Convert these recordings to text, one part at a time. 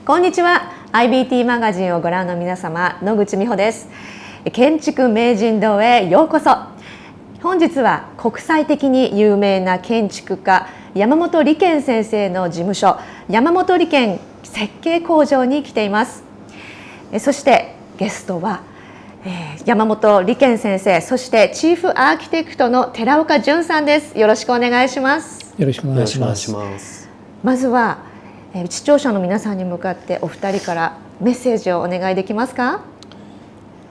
こんにちは。 IBT マガジンをご覧の皆様、野口美穂です。建築名人堂へようこそ。本日は国際的に有名な建築家山本理研先生の事務所、山本理研設計工場に来ています。そしてゲストは山本理研先生、そしてチーフアーキテクトの寺岡潤さんです。よろしくお願いします。よろしくお願いします。まずは視聴者の皆さんに向かってお二人からメッセージをお願いできますか。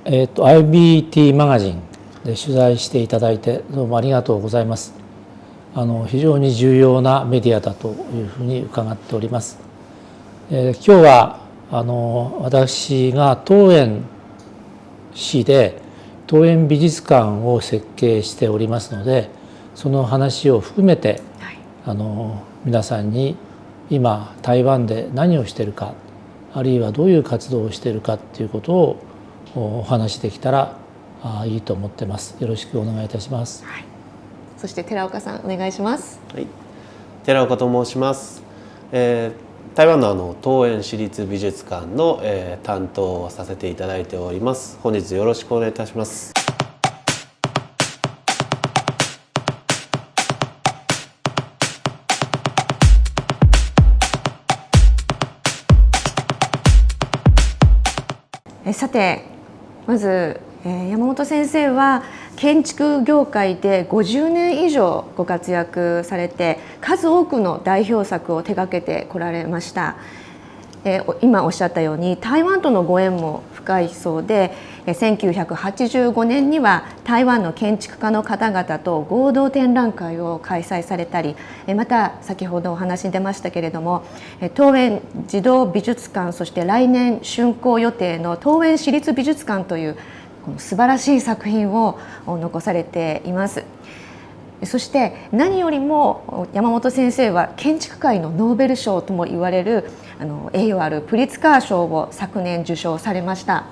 IBT マガジンで取材していただいてどうもありがとうございます。非常に重要なメディアだというふうに伺っております。今日は私が桃園市で桃園美術館を設計しておりますので、その話を含めて、皆さんに今台湾で何をしているか、あるいはどういう活動をしているかということをお話しできたらいいと思ってます。よろしくお願いいたします。そして寺岡さんお願いします。寺岡と申します。台湾の桃園市立美術館の、担当をさせていただいております。本日よろしくお願いいたします。さて、まず山本先生は建築業界で50年以上ご活躍されて、数多くの代表作を手掛けてこられました。今おっしゃったように台湾とのご縁も深いそうで、1985年には台湾の建築家の方々と合同展覧会を開催されたり、また先ほどお話に出ましたけれども、桃園児童美術館、そして来年竣工予定の桃園市立美術館というこの素晴らしい作品を残されています。そして何よりも山本先生は建築界のノーベル賞とも言われる栄誉あるプリツカー賞を昨年受賞されました。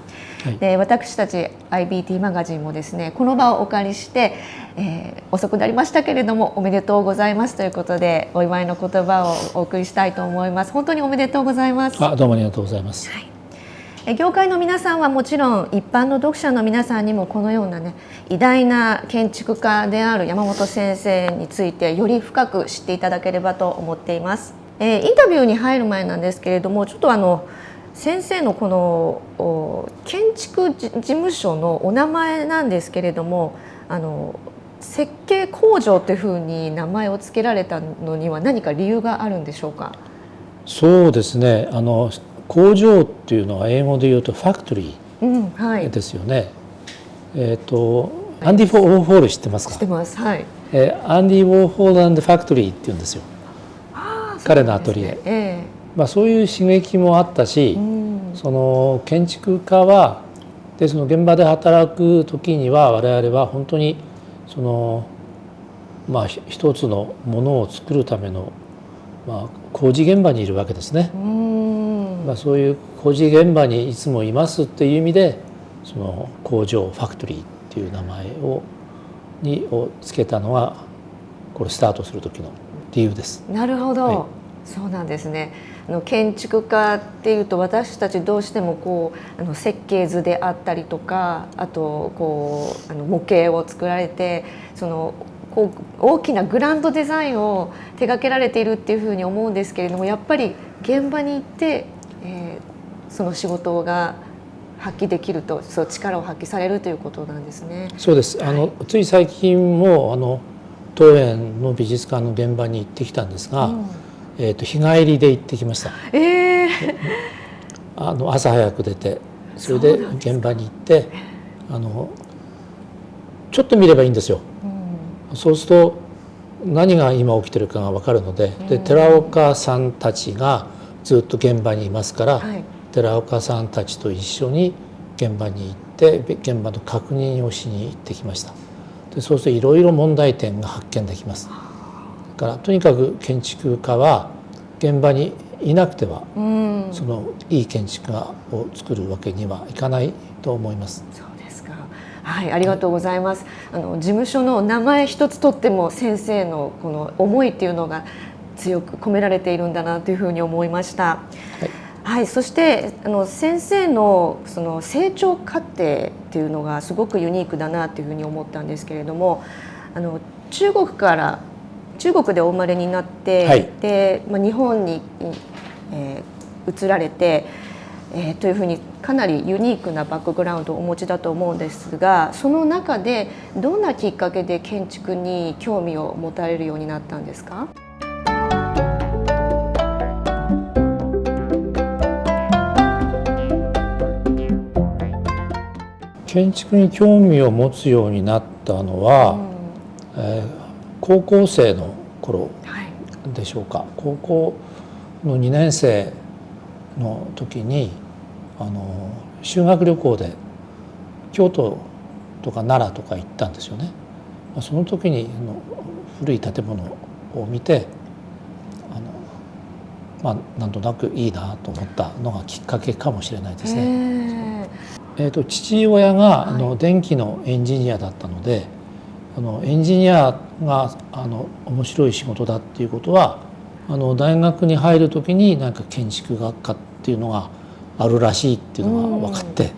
で、私たち IBT マガジンもですね、この場をお借りして、遅くなりましたけれどもおめでとうございますということでお祝いの言葉をお送りしたいと思います。本当におめでとうございます。どうもありがとうございます。業界の皆さんはもちろん一般の読者の皆さんにもこのようなね、偉大な建築家である山本先生についてより深く知っていただければと思っています。インタビューに入る前なんですけれども、ちょっと先生のこの建築事務所のお名前なんですけれども、設計工場というふうに名前を付けられたのには何か理由があるんでしょうか。そうですね、工場っていうのは英語で言うとファクトリーですよね。アンディ・ウォーホール知ってますか？知ってます。アンディ・ウォーホール&ファクトリーっていうんですよ。彼のアトリエ。そういう刺激もあったし、その建築家はでその現場で働く時には我々は本当にその一つのものを作るための工事現場にいるわけですね。そういう工事現場にいつもいますっていう意味で、その工場ファクトリーっていう名前をつけたのがこれスタートする時の理由です。なるほど、そうなんですね。建築家っていうと私たちどうしても設計図であったりとか、あと模型を作られて大きなグランドデザインを手掛けられているっていうふうに思うんですけれども、やっぱり現場に行って、その仕事が発揮できると、そう力を発揮されるということなんですね。そうです。つい最近も桃園の美術館の現場に行ってきたんですが、日帰りで行ってきました。朝早く出て、それで現場に行ってちょっと見ればいいんですよ。そうすると何が今起きてるかが分かるので、寺岡さんたちがずっと現場にいますから、寺岡さんたちと一緒に現場に行って現場の確認をしに行ってきました。でそうするといろいろ問題点が発見できます。だからとにかく建築家は現場にいなくては、そのいい建築家を作るわけにはいかないと思います。そうですか。ありがとうございます。事務所の名前一つとっても先生のこの思いっていうのが強く込められているんだなというふうに思いました。はい、そして先生のその成長過程っていうのがすごくユニークだなというふうに思ったんですけれども、中国でお生まれになって、はい、で日本に、移られて、というふうにかなりユニークなバックグラウンドをお持ちだと思うんですが、その中でどんなきっかけで建築に興味を持たれるようになったんですか？建築に興味を持つようになったのは、高校生の頃でしょうか。はい、高校の2年生の時に修学旅行で京都とか奈良とか行ったんですよね。その時に古い建物を見てなんとなくいいなと思ったのがきっかけかもしれないですね。父親が電気のエンジニアだったので、エンジニアが面白い仕事だっていうことは大学に入る時になんか建築学科っていうのがあるらしいっていうのが分かって、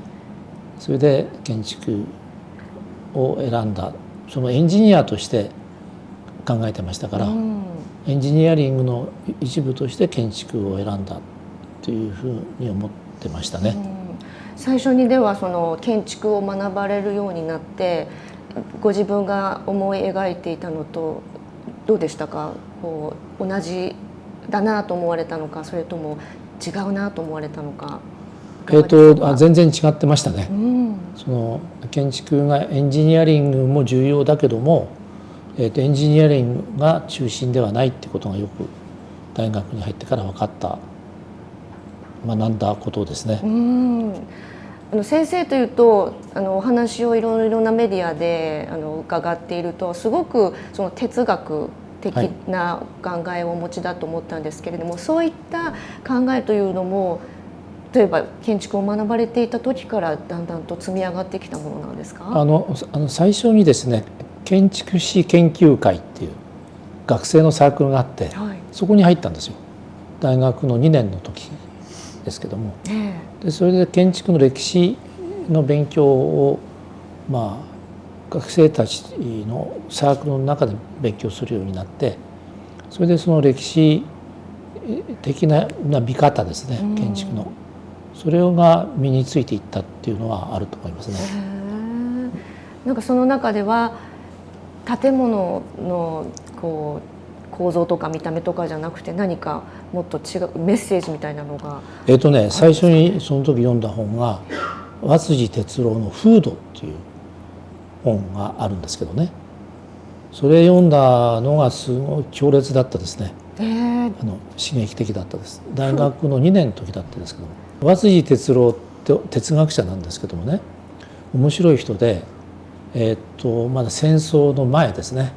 それで建築を選んだ。そのエンジニアとして考えてましたから、エンジニアリングの一部として建築を選んだというふうに思ってましたね。最初にではその建築を学ばれるようになってご自分が思い描いていたのとどうでしたか？こう同じだなと思われたのか、それとも違うなと思われたのか。全然違ってましたね。その建築がエンジニアリングも重要だけども、エンジニアリングが中心ではないってことがよく大学に入ってから分かった学んだことですね。先生というとお話をいろいろなメディアで伺っているとすごくその哲学的な考えをお持ちだと思ったんですけれども、そういった考えというのも例えば建築を学ばれていた時からだんだんと積み上がってきたものなんですか？最初にですね、建築士研究会っていう学生のサークルがあって、はい、そこに入ったんですよ。大学の2年の時ですけども、でそれで建築の歴史の勉強を学生たちのサークルの中で勉強するようになって、それでその歴史的な見方ですね、建築のそれが身についていったっていうのはあると思いますね。なんかその中では建物の構造とか見た目とかじゃなくて何かもっと違うメッセージみたいなのが最初にその時読んだ本が和哲郎の「風土」っていう本があるんですけどね、それ読んだのがすごい強烈だったですね。刺激的だったです。大学の2年の時だったんですけども、和哲郎って哲学者なんですけどもね、面白い人で、まだ戦争の前ですね、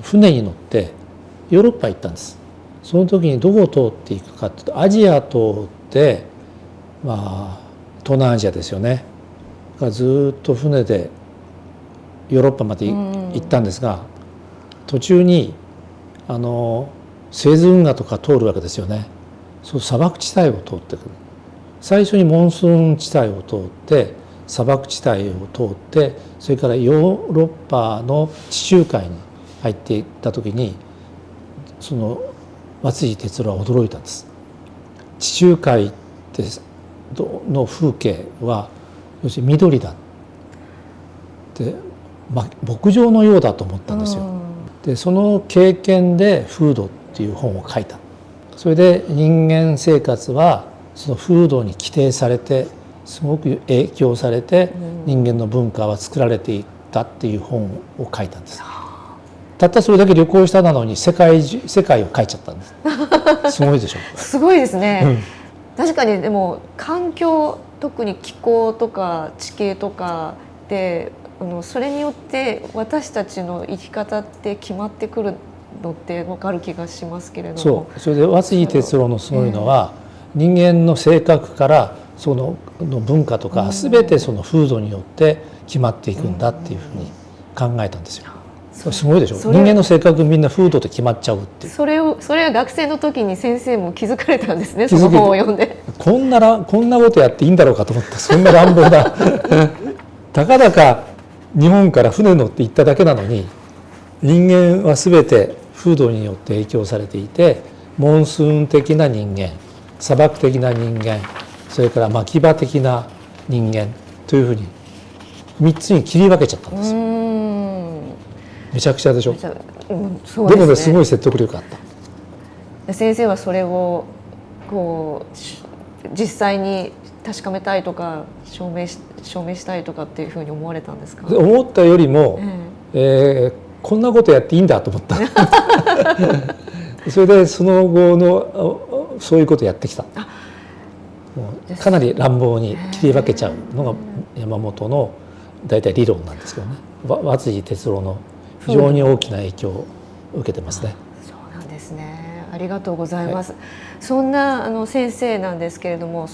船に乗ってヨーロッパ行ったんです。その時にどこを通っていくかというとアジア通って東南アジアですよねがずっと船でヨーロッパまで行ったんですが、途中にスエズ運河とか通るわけですよね。そう砂漠地帯を通ってくる。最初にモンスーン地帯を通って砂漠地帯を通って、それからヨーロッパの地中海に入っていった時にその和哲郎は驚いたんです。地中海の風景は要するに緑だって牧場のようだと思ったんですよ。でその経験で「風土」っていう本を書いた。それで人間生活はその風土に規定されてすごく影響されて人間の文化は作られていったっていう本を書いたんです。たったそれだけ旅行したなのに世界を書いちゃったんです。すごいでしょ。すごいですね。確かにでも環境、特に気候とか地形とかでそれによって私たちの生き方って決まってくるのって分かる気がしますけれども。それで和哲郎のすごいのは、人間の性格からその文化とか全てその風土によって決まっていくんだっていうふうに考えたんですよ。すごいでしょ。人間の性格みんな風土で決まっちゃうっていう。それは学生の時に先生も気づかれたんですね。その本を読んでこんなことやっていいんだろうかと思った。そんな乱暴だたかだか日本から船乗って行っただけなのに、人間は全て風土によって影響されていて、モンスーン的な人間、砂漠的な人間、それから牧場的な人間というふうに3つに切り分けちゃったんですよ。めちゃくちゃでしょ。そうでもね、すごい説得力あった。先生はそれをこう実際に確かめたいとか証明したいとかっていうふうに思われたんですか？思ったよりも、こんなことやっていいんだと思ったそれでその後のそういうことやってきた。かなり乱暴に切り分けちゃうのが山本の大体理論なんですけどね。和辻哲郎の非常に大きな影響を受けてますね。そうなんですね。ありがとうございます。そんな先生なんですけれども、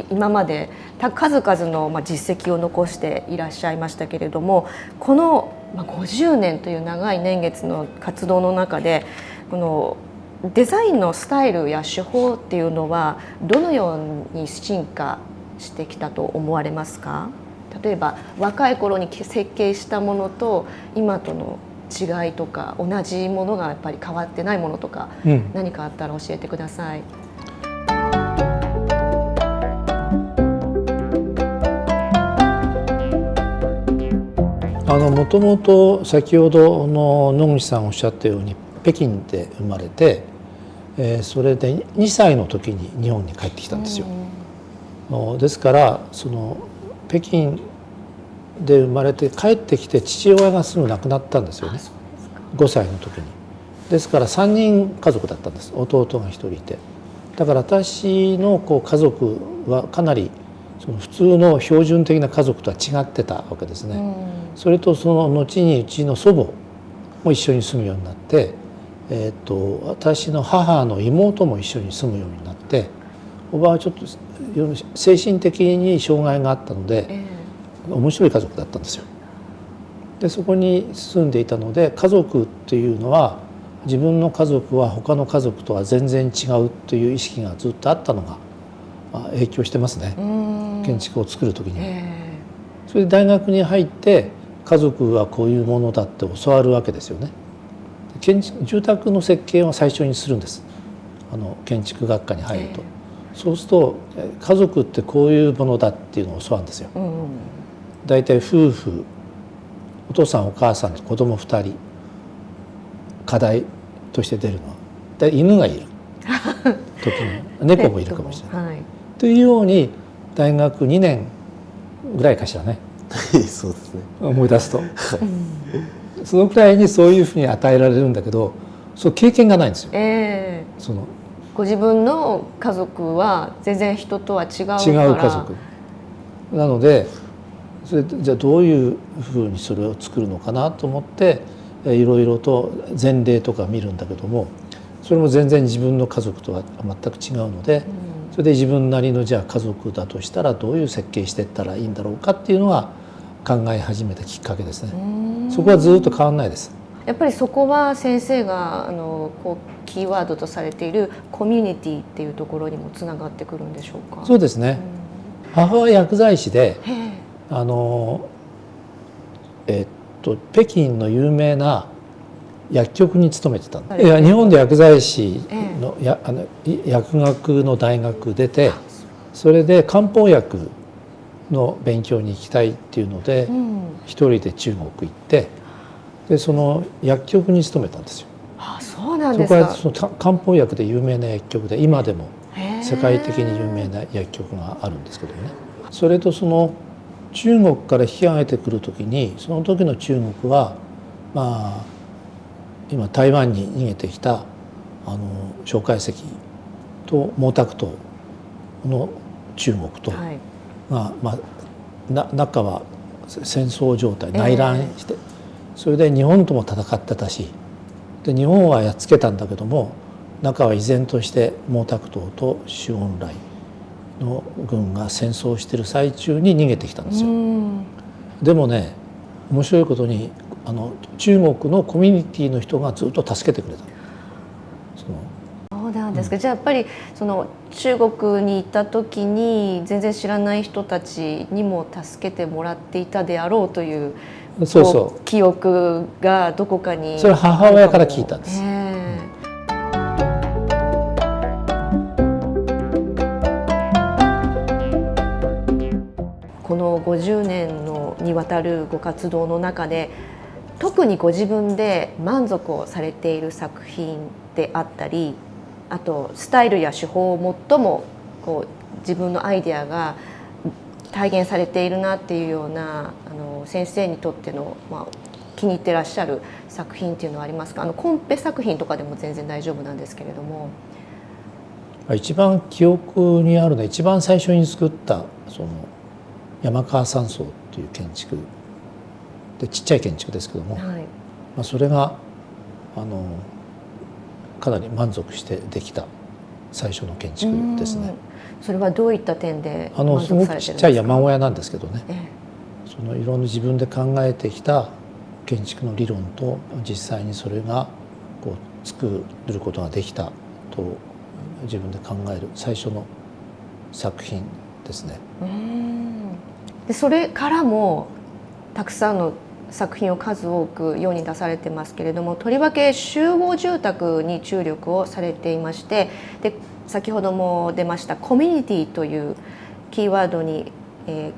今まで数々の実績を残していらっしゃいましたけれども、この50年という長い年月の活動の中で、このデザインのスタイルや手法っていうのはどのように進化してきたと思われますか？例えば若い頃に設計したものと今との違いとか、同じものがやっぱり変わってないものとか、何かあったら教えてください。もともと先ほどの野口さんおっしゃったように北京で生まれて、それで2歳の時に日本に帰ってきたんですよ。ですからその北京で生まれて帰ってきて父親がすぐ亡くなったんですよね。5歳の時に。ですから3人家族だったんです。弟が1人いて。だから私の家族はかなりその普通の標準的な家族とは違ってたわけですね。それとその後にうちの祖母も一緒に住むようになって、私の母の妹も一緒に住むようになって、おばはちょっと精神的に障害があったので、面白い家族だったんですよ。でそこに住んでいたので、家族っていうのは自分の家族は他の家族とは全然違うという意識がずっとあったのが影響してますね。建築を作る時に。それで大学に入って家族はこういうものだって教わるわけですよね。住宅の設計を最初にするんです。建築学科に入ると。そうすると家族ってこういうものだっていうのを教わるんですよ。大体夫婦、お父さんお母さんと子供2人、課題として出るのは犬がいる時に猫もいるかもしれない、というように大学2年ぐらいかしらねそうですね、思い出すとそのくらいにそういうふうに与えられるんだけど、そう経験がないんですよ。ご自分の家族は全然人とは違うから違う家族なので、それじゃあどういうふうにそれを作るのかなと思っていろいろと前例とか見るんだけども、それも全然自分の家族とは全く違うので、それで自分なりのじゃあ家族だとしたらどういう設計していったらいいんだろうかっていうのが考え始めたきっかけですね。そこはずっと変わらないです。やっぱりそこは先生がキーワードとされているコミュニティっていうところにもつながってくるんでしょうか。そうですね、母は薬剤師で北京の有名な薬局に勤めてたんで、日本で薬剤師の、薬学の大学出て、それで漢方薬の勉強に行きたいっていうので、一人で中国行って、でその薬局に勤めたんですよ。そうなんですか。そこはその漢方薬で有名な薬局で、今でも世界的に有名な薬局があるんですけどね。それとその中国から引き上げてくる時に、その時の中国は今台湾に逃げてきた蒋介石と毛沢東の中国と、中は戦争状態、内乱して、それで日本とも戦ってたし、で日本はやっつけたんだけども、中は依然として毛沢東と周恩来の軍が戦争している最中に逃げてきたんですよ。でもね、面白いことに中国のコミュニティの人がずっと助けてくれた。そうなんですか。じゃあやっぱりその中国に行った時に全然知らない人たちにも助けてもらっていたであろうという記憶がどこかに。それは母親から聞いたんです。この50年にわたるご活動の中で特にご自分で満足をされている作品であったり、あとスタイルや手法を最も自分のアイデアが体現されているなっていうような先生にとっての、気に入ってらっしゃる作品っていうのはありますか？コンペ作品とかでも全然大丈夫なんですけれども。一番記憶にあるのは一番最初に作ったその山川山荘という建築で、ちっちゃい建築ですけども、それがかなり満足してできた最初の建築ですね。それはどういった点で満足されてるんですか？すごくちっちゃい山小屋なんですけどね、そのいろんな自分で考えてきた建築の理論と実際にそれが作ることができたと自分で考える最初の作品ですね。でそれからもたくさんの作品を数多く世に出されてますけれども、とりわけ集合住宅に注力をされていまして、で先ほども出ましたコミュニティというキーワードに、現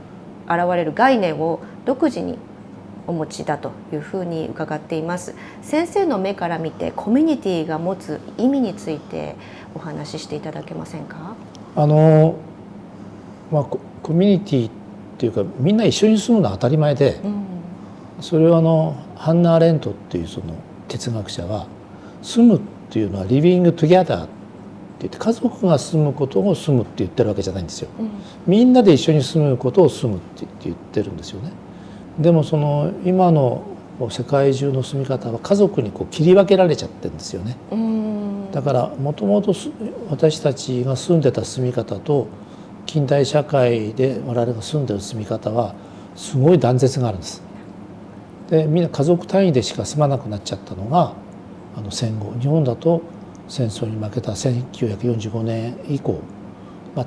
れる概念を独自にお持ちだというふうに伺っています。先生の目から見てコミュニティが持つ意味についてお話ししていただけませんか？コミュニティっていうかみんな一緒に住むのは当たり前で、それをハンナ・アレントっていうその哲学者は、住むっていうのはリビング・トゥギャザーって言って、家族が住むことを住むって言ってるわけじゃないんですよ。みんなで一緒に住むことを住むって言ってるんですよね。でもその今の世界中の住み方は家族に切り分けられちゃってるんですよね。だからもともと私たちが住んでた住み方と近代社会で我々が住んでる住み方はすごい断絶があるんです。でみんな家族単位でしか住まなくなっちゃったのが戦後、日本だと戦争に負けた1945年以降、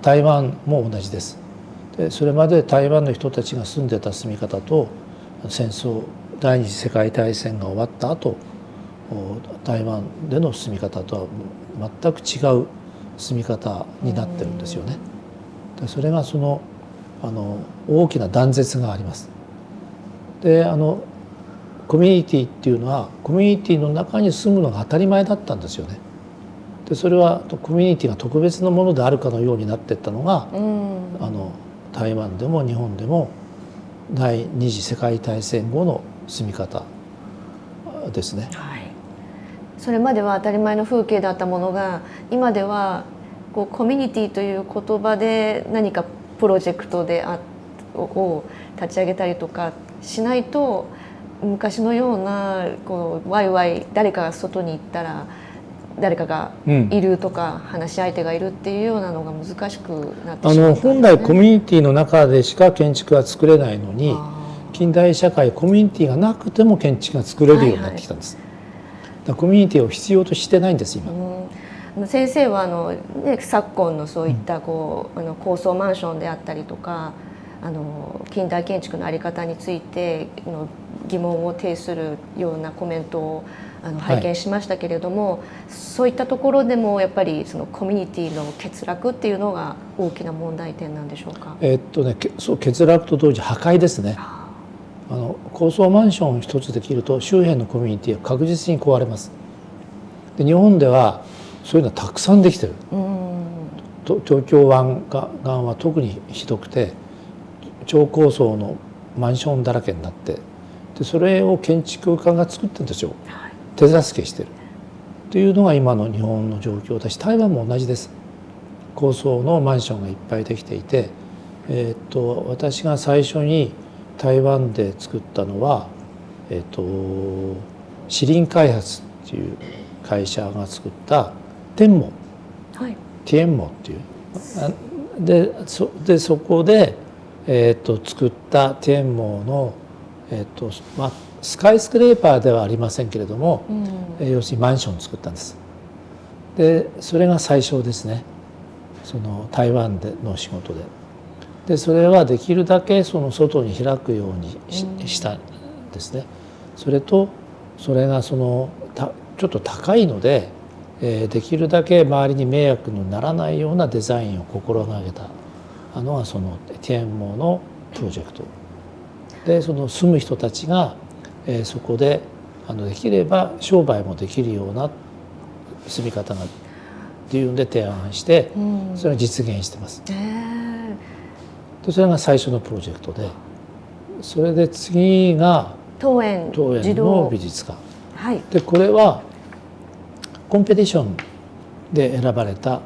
台湾も同じです。でそれまで台湾の人たちが住んでた住み方と戦争第二次世界大戦が終わった後台湾での住み方とは全く違う住み方になってるんですよね。でそれがその大きな断絶があります。でコミュニティっていうのはコミュニティの中に住むのが当たり前だったんですよね。でそれはコミュニティが特別なものであるかのようになっていったのが台湾でも日本でも第二次世界大戦後の住み方ですね。それまでは当たり前の風景だったものが今ではコミュニティという言葉で何かプロジェクトを立ち上げたりとかしないと、昔のようなワイワイ誰かが外に行ったら誰かがいるとか、話し相手がいるっていうようなのが難しくなってしまったんですね。本来コミュニティの中でしか建築は作れないのに、近代社会コミュニティがなくても建築が作れるようになってきたんです。だからコミュニティを必要としてないんです今。先生は昨今のそういった高層マンションであったりとか近代建築の在り方について疑問を呈するようなコメントを拝見しましたけれども、そういったところでもやっぱりそのコミュニティの欠落っていうのが大きな問題点なんでしょうか？そう欠落と同時破壊ですね。高層マンション一つできると周辺のコミュニティは確実に壊れます。で日本ではそういうのはたくさんできてる。東京湾岸は特にひどくて超高層のマンションだらけになって、でそれを建築家が作ってるんですよ。手助けしてるっていうのが今の日本の状況だし、台湾も同じです。高層のマンションがいっぱいできていて、私が最初に台湾で作ったのは、シリン開発っていう会社が作った天門、ティエンモっていうでそこで、作ったティエンモの、スカイスクレーパーではありませんけれども、要するにマンションを作ったんです。でそれが最初ですね、その台湾での仕事で。でそれはできるだけその外に開くように したんですね。それとそれがちょっと高いので、できるだけ周りに迷惑にならないようなデザインを心がけたのがそのティエンモーのプロジェクトで、その住む人たちが、そこでできれば商売もできるような住み方がっていうんで提案して、それは実現してます。でそれが最初のプロジェクトで、それで次が桃園の美術館、はい、でこれはコンペティションで選ばれた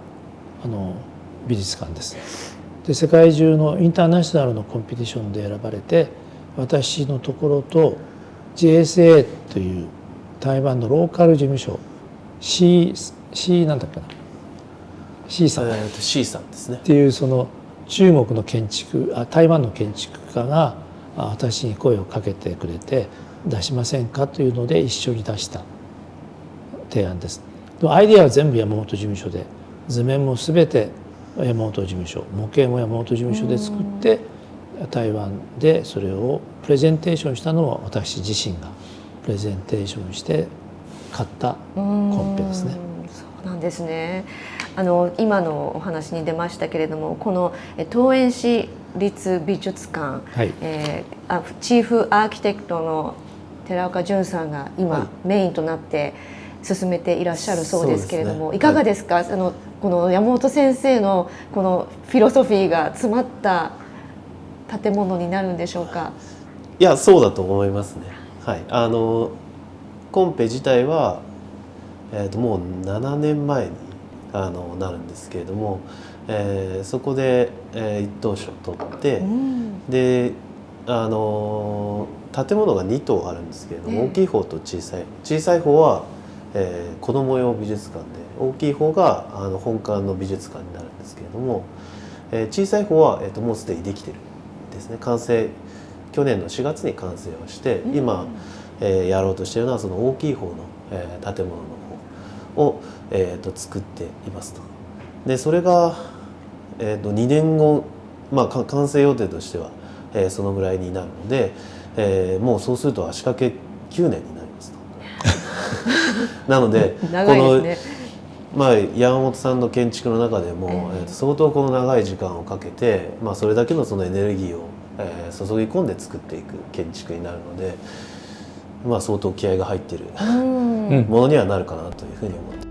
美術館です。で世界中のインターナショナルのコンペティションで選ばれて、私のところと JSA という台湾のローカル事務所 C なんだっけな C さん、C さんですねっていうその中国の台湾の建築家が私に声をかけてくれて出しませんかというので一緒に出した提案です。アイデアは全部山本事務所で、図面も全て山本事務所、模型も山本事務所で作って台湾でそれをプレゼンテーションしたのは私自身がプレゼンテーションして買ったコンペですね。そうなんですね。今のお話に出ましたけれども、この桃園市立美術館、はい、チーフアーキテクトの寺岡淳さんが今、メインとなって進めていらっしゃるそうですけれども、いかがですか、はい、この山本先生のこのフィロソフィーが詰まった建物になるんでしょうか。いや、そうだと思いますね。はい、コンペ自体は、もう7年前になるんですけれども、そこで、一等賞を取って、で建物が2棟あるんですけれども、大きい方と小さい方は、子ども用美術館で、大きい方が本館の美術館になるんですけれども、小さい方は、もうすでにできてるんですね。去年の4月に完成をして、今、やろうとしているのはその大きい方の、建物の方を、作っていますと。でそれが、2年後、完成予定としては、そのぐらいになるので、もうそうすると足掛け9年になりますと。なので長いですね。山本さんの建築の中でも、相当この長い時間をかけて、それだけのそのエネルギーを、注ぎ込んで作っていく建築になるので、相当気合が入っているものにはなるかなというふうに思っています。